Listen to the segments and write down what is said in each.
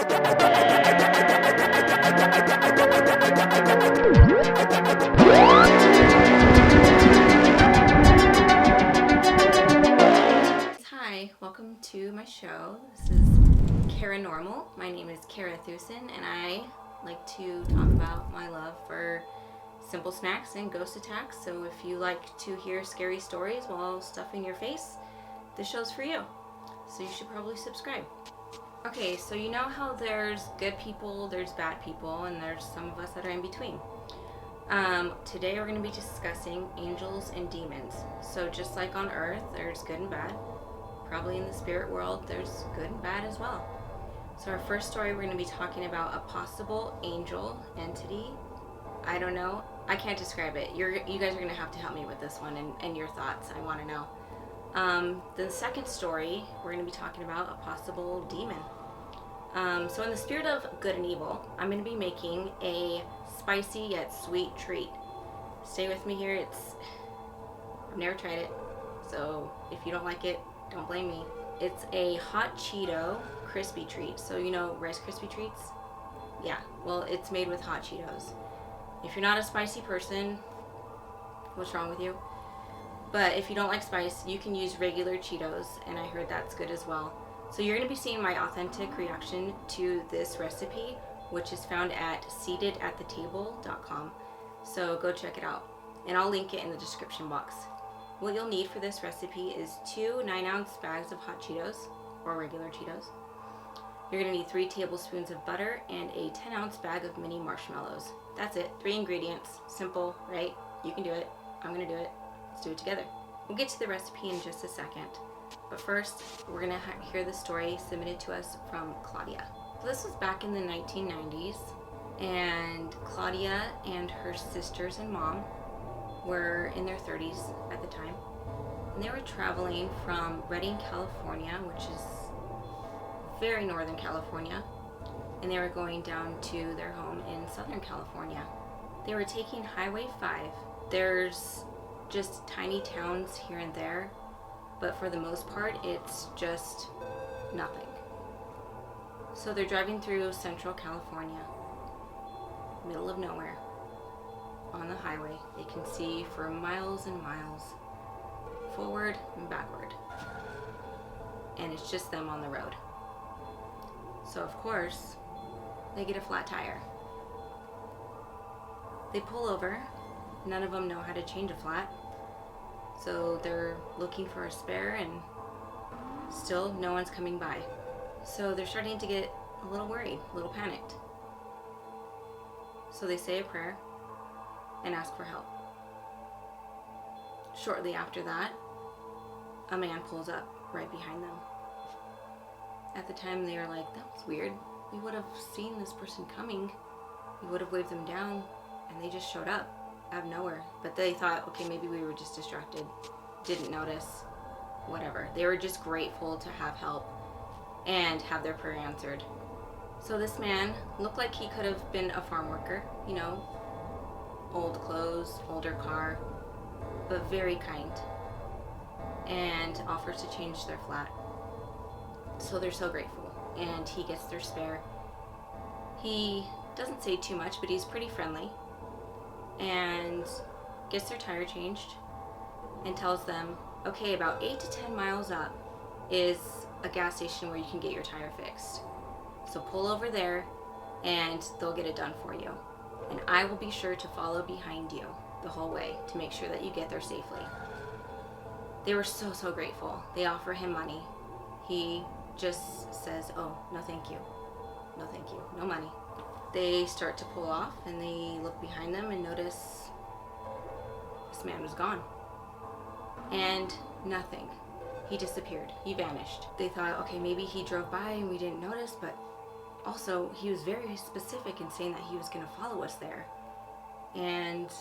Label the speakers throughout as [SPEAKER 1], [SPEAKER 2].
[SPEAKER 1] Hi, welcome to my show. This is Paranormal. My name is Kara Thusen, and I like to talk about my love for simple snacks and ghost attacks. So if you like to hear scary stories while stuffing your face, this show's for you. So you should probably subscribe. Okay, so you know how there's good people, there's bad people, and there's some of us that are in between. Today we're going to be discussing angels and demons. So just like on Earth, there's good and bad. Probably in the spirit world, there's good and bad as well. So our first story, we're going to be talking about a possible angel entity. I don't know. I can't describe it. You guys are going to have to help me with this one and your thoughts. I want to know. The second story, we're going to be talking about a possible demon. So in the spirit of good and evil, I'm going to be making a spicy yet sweet treat. Stay with me here. I've never tried it, so if you don't like it, don't blame me. It's a hot Cheeto crispy treat. So you know Rice Krispie treats? Yeah, well, it's made with hot Cheetos. If you're not a spicy person, what's wrong with you? But if you don't like spice, you can use regular Cheetos, and I heard that's good as well. So you're going to be seeing my authentic reaction to this recipe, which is found at seatedathethetable.com. So go check it out, and I'll link it in the description box. What you'll need for this recipe is 2 9-ounce bags of hot Cheetos, or regular Cheetos. You're going to need 3 tablespoons of butter and a 10-ounce bag of mini marshmallows. That's it. 3 ingredients. Simple, right? You can do it. I'm going to do it. Let's do it together. We'll get to the recipe in just a second. But first, we're going to hear the story submitted to us from Claudia. So this was back in the 1990s, and Claudia and her sisters and mom were in their 30s at the time. And they were traveling from Redding, California, which is very northern California, and they were going down to their home in Southern California. They were taking Highway 5. There's just tiny towns here and there, but for the most part, it's just nothing. So they're driving through Central California, middle of nowhere, on the highway. They can see for miles and miles, forward and backward, and it's just them on the road. So of course, they get a flat tire. They pull over. None of them know how to change a flat. So they're looking for a spare, and still no one's coming by. So they're starting to get a little worried, a little panicked. So they say a prayer and ask for help. Shortly after that, a man pulls up right behind them. At the time, they were like, that was weird. We would have seen this person coming. We would have waved them down, and they just showed up out of nowhere. But they thought, okay, maybe we were just distracted, didn't notice, whatever. They were just grateful to have help and have their prayer answered. So this man looked like he could have been a farm worker, you know, old clothes, older car, but very kind, and offers to change their flat. So they're so grateful, and he gets their spare. He doesn't say too much, but he's pretty friendly, and gets their tire changed and tells them, okay, about 8 to 10 miles up is a gas station where you can get your tire fixed. So pull over there and they'll get it done for you. And I will be sure to follow behind you the whole way to make sure that you get there safely. They were so, so grateful. They offer him money. He just says, oh, no thank you. No thank you. No money. They start to pull off, and they look behind them and notice this man was gone. And nothing. He disappeared. He vanished. They thought, okay, maybe he drove by and we didn't notice, but also he was very specific in saying that he was going to follow us there. And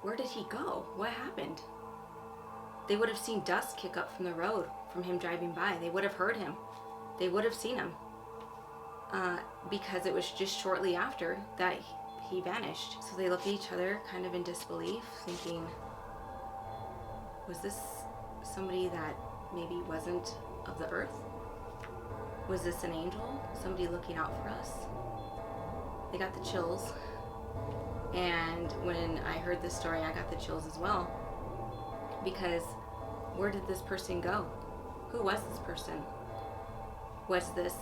[SPEAKER 1] where did he go? What happened? They would have seen dust kick up from the road from him driving by. They would have heard him. They would have seen him. Because it was just shortly after that he vanished. So they look at each other kind of in disbelief, thinking, was this somebody that maybe wasn't of the earth? Was this an angel? Somebody looking out for us? I got the chills. And when I heard this story, I got the chills as well. Because where did this person go? Who was this person? Was this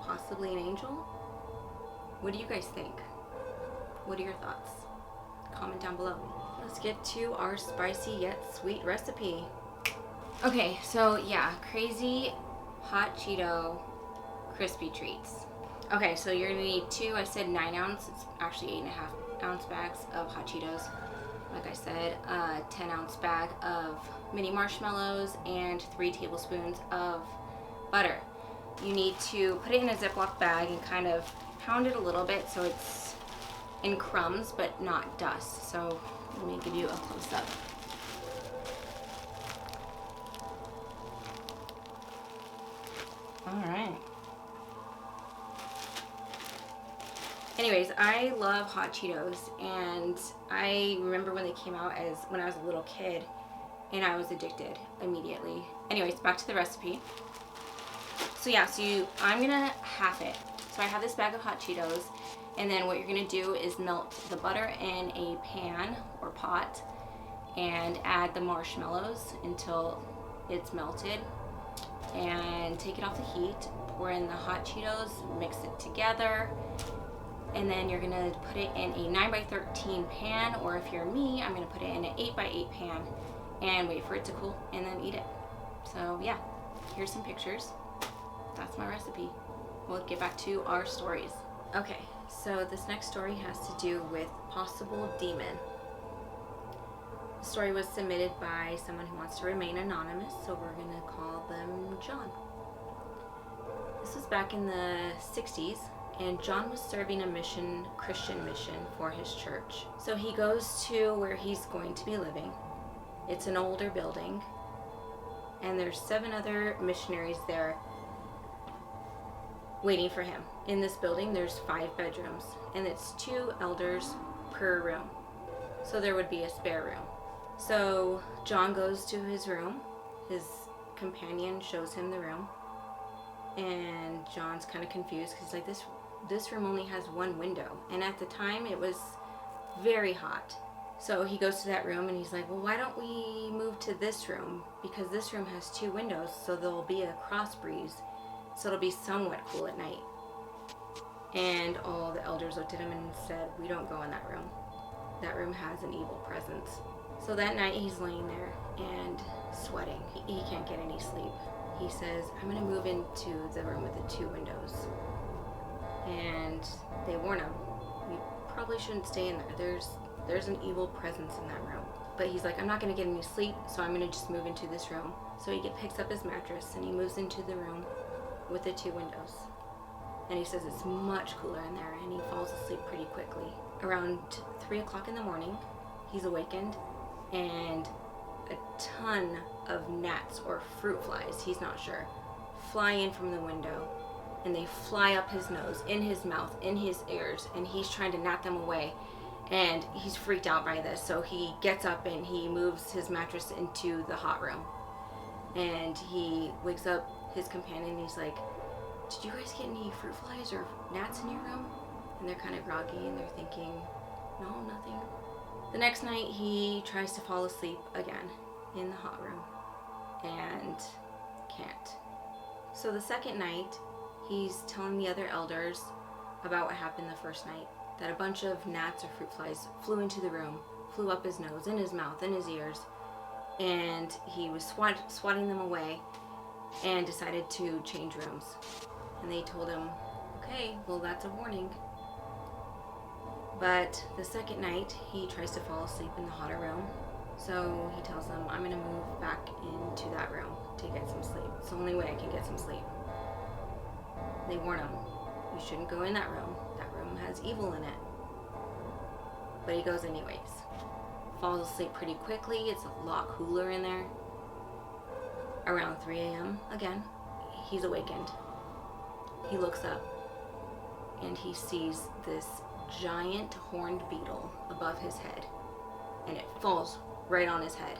[SPEAKER 1] possibly an angel? What do you guys think? What are your thoughts? Comment down below. Let's get to our spicy yet sweet recipe. Okay, so yeah, crazy hot Cheeto crispy treats. Okay, so you're gonna need two, I said 9 ounce, it's actually 8.5 ounce bags of hot Cheetos. Like I said, a 10 ounce bag of mini marshmallows and 3 tablespoons of butter. You need to put it in a Ziploc bag and kind of pound it a little bit so it's in crumbs but not dust. So let me give you a close up. All right. Anyways, I love hot Cheetos, and I remember when they came out as when I was a little kid, and I was addicted immediately. Anyways, back to the recipe. So yeah, I'm gonna half it. So I have this bag of hot Cheetos, and then what you're gonna do is melt the butter in a pan or pot, and add the marshmallows until it's melted, and take it off the heat. Pour in the hot Cheetos, mix it together. And then you're gonna put it in a 9x13 pan, or if you're me, I'm gonna put it in an 8x8 pan and wait for it to cool and then eat it. So yeah, here's some pictures. That's my recipe. We'll get back to our stories. Okay, so this next story has to do with possible demon. The story was submitted by someone who wants to remain anonymous, so we're gonna call them John. This was back in the 60s. And John was serving a Christian mission for his church. So he goes to where he's going to be living. It's an older building, and there's 7 other missionaries there waiting for him. In this building, there's 5 bedrooms, and it's 2 elders per room. So there would be a spare room. So John goes to his room. His companion shows him the room, and John's kind of confused because he's like, this room only has 1 window, and at the time it was very hot. So he goes to that room and he's like, well, why don't we move to this room, because this room has 2 windows, so there'll be a cross breeze, so it'll be somewhat cool at night. And all the elders looked at him and said, we don't go in that room. That room has an evil presence. So that night he's laying there and sweating. He can't get any sleep. He says, I'm gonna move into the room with the 2 windows. And they warn him, you probably shouldn't stay in there. There's an evil presence in that room. But he's like, I'm not gonna get any sleep, so I'm gonna just move into this room. So he picks up his mattress and he moves into the room with the 2 windows. And he says it's much cooler in there, and he falls asleep pretty quickly. Around 3 o'clock in the morning, he's awakened, and a ton of gnats or fruit flies, he's not sure, fly in from the window. And they fly up his nose, in his mouth, in his ears, and he's trying to gnat them away. And he's freaked out by this, so he gets up and he moves his mattress into the hot room. And he wakes up his companion and he's like, did you guys get any fruit flies or gnats in your room? And they're kind of groggy and they're thinking, no, nothing. The next night he tries to fall asleep again in the hot room and can't. So the second night, he's telling the other elders about what happened the first night, that a bunch of gnats or fruit flies flew into the room, flew up his nose, in his mouth, in his ears, and he was swatting them away and decided to change rooms. And they told him, okay, well, that's a warning. But the second night, he tries to fall asleep in the hotter room. So he tells them, I'm going to move back into that room to get some sleep. It's the only way I can get some sleep. They warn him, you shouldn't go in that room. That room has evil in it. But he goes anyways. Falls asleep pretty quickly. It's a lot cooler in there. Around 3 a.m. again, he's awakened. He looks up and he sees this giant horned beetle above his head, and it falls right on his head.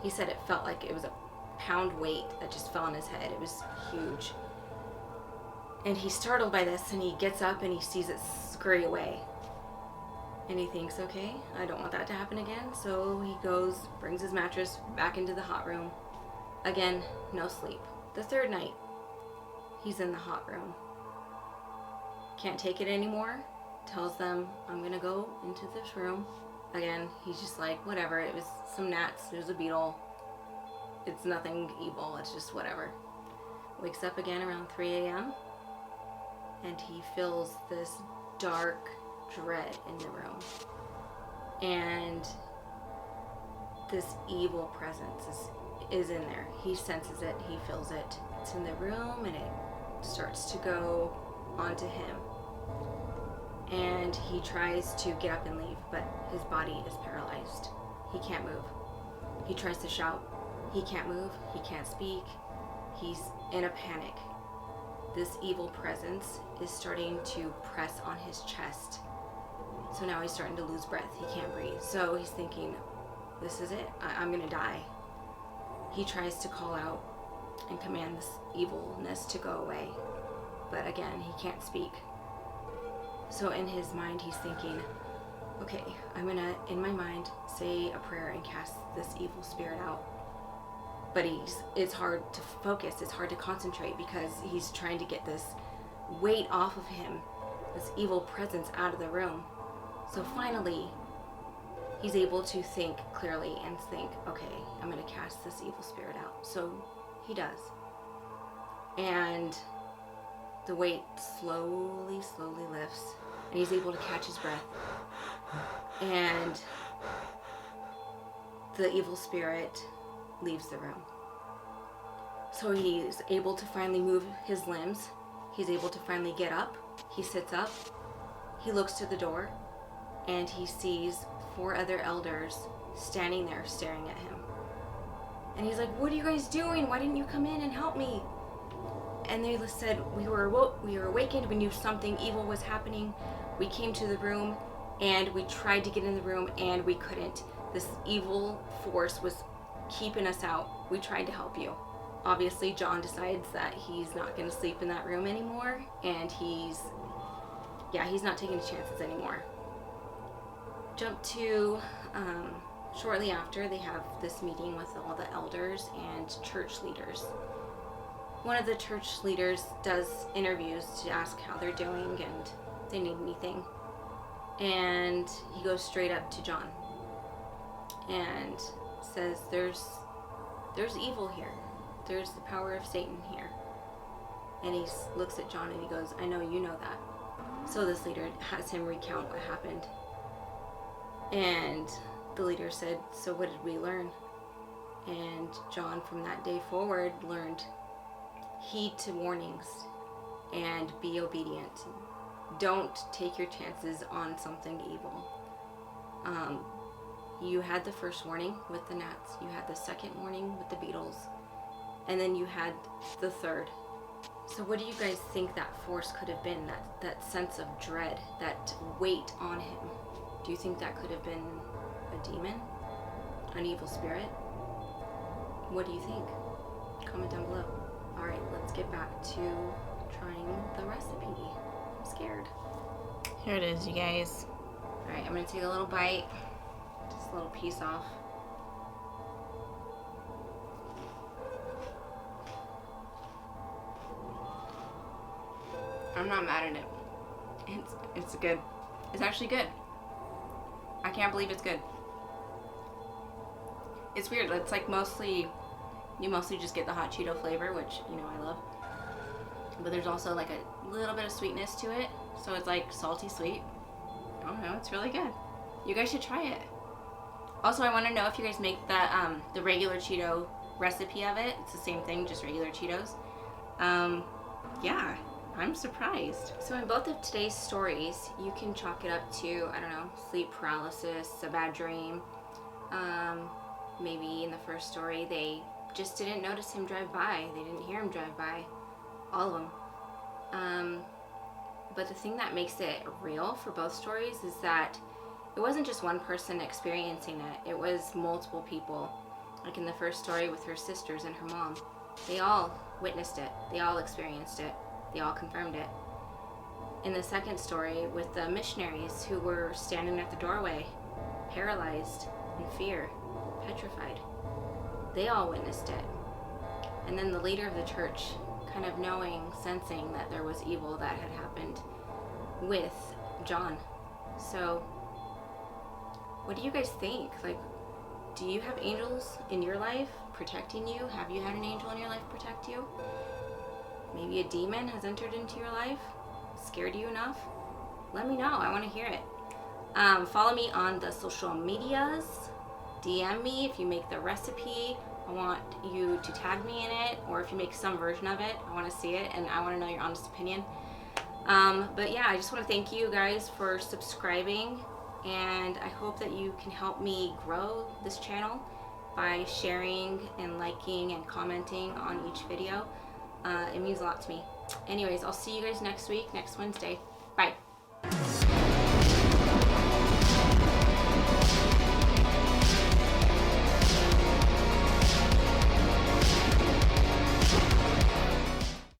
[SPEAKER 1] He said it felt like it was a pound weight that just fell on his head. It was huge. And he's startled by this, and he gets up and he sees it scurry away. And he thinks, okay, I don't want that to happen again. So he goes, brings his mattress back into the hot room. Again, no sleep. The third night, he's in the hot room. Can't take it anymore. Tells them, I'm going to go into this room. Again, he's just like, whatever. It was some gnats. There's a beetle. It's nothing evil. It's just whatever. Wakes up again around 3 a.m. and he feels this dark dread in the room. And this evil presence is in there. He senses it. He feels it. It's in the room, and it starts to go onto him. And he tries to get up and leave, but his body is paralyzed. He can't move. He tries to shout. He can't move. He can't speak. He's in a panic. This evil presence is starting to press on his chest. So now he's starting to lose breath. He can't breathe. So he's thinking, this is it. I'm going to die. He tries to call out and command this evilness to go away. But again, he can't speak. So in his mind, he's thinking, okay, I'm going to, in my mind, say a prayer and cast this evil spirit out. But it's hard to focus. It's hard to concentrate because he's trying to get this weight off of him, this evil presence out of the room. So finally, he's able to think clearly and think, okay, I'm going to cast this evil spirit out. So he does. And the weight slowly lifts, and he's able to catch his breath. And the evil spirit leaves the room. So he's able to finally move his limbs. He's able to finally get up. He sits up. He looks to the door, and he sees 4 other elders standing there staring at him. And he's like, what are you guys doing? Why didn't you come in and help me? And they said, we were awakened. We knew something evil was happening. We came to the room, and we tried to get in the room, and we couldn't. This evil force was keeping us out. We tried to help you. Obviously, John decides that he's not going to sleep in that room anymore, and he's not taking chances anymore. Jump to shortly after, they have this meeting with all the elders and church leaders. One of the church leaders does interviews to ask how they're doing and if they need anything. And he goes straight up to John and says, there's evil here. There's the power of Satan here. And he looks at John and he goes, I know you know that. So this leader has him recount what happened. And the leader said, so what did we learn? And John, from that day forward, learned heed to warnings and be obedient. Don't take your chances on something evil. You had the first warning with the gnats. You had the second warning with the beetles. And then you had the third. So what do you guys think that force could have been? That sense of dread, that weight on him? Do you think that could have been a demon? An evil spirit? What do you think? Comment down below. Alright, let's get back to trying the recipe. I'm scared. Here it is, you guys. Alright, I'm going to take a little bite. Just a little piece off. I'm not mad at it. It's good. It's actually good. I can't believe it's good. It's weird. It's like you mostly just get the hot Cheeto flavor, which, I love. But there's also like a little bit of sweetness to it. So it's like salty sweet. I don't know. It's really good. You guys should try it. Also, I want to know if you guys make the regular Cheeto recipe of it. It's the same thing, just regular Cheetos. Yeah, I'm surprised. So in both of today's stories, you can chalk it up to, I don't know, sleep paralysis, a bad dream. Maybe in the first story, they just didn't notice him drive by. They didn't hear him drive by. All of them. But the thing that makes it real for both stories is that it wasn't just one person experiencing it. It was multiple people. Like in the first story with her sisters and her mom. They all witnessed it. They all experienced it. They all confirmed it. In the second story, with the missionaries who were standing at the doorway, paralyzed in fear, petrified, they all witnessed it. And then the leader of the church, kind of knowing, sensing that there was evil that had happened with John. So, what do you guys think? Like, do you have angels in your life protecting you? Have you had an angel in your life protect you? Maybe a demon has entered into your life, scared you enough? Let me know. I want to hear it. Follow me on the social medias. DM me if you make the recipe. I want you to tag me in it, or if you make some version of it, I want to see it, and I want to know your honest opinion. But yeah, I just want to thank you guys for subscribing, and I hope that you can help me grow this channel by sharing and liking and commenting on each video. It means a lot to me. Anyways, I'll see you guys next week, next Wednesday.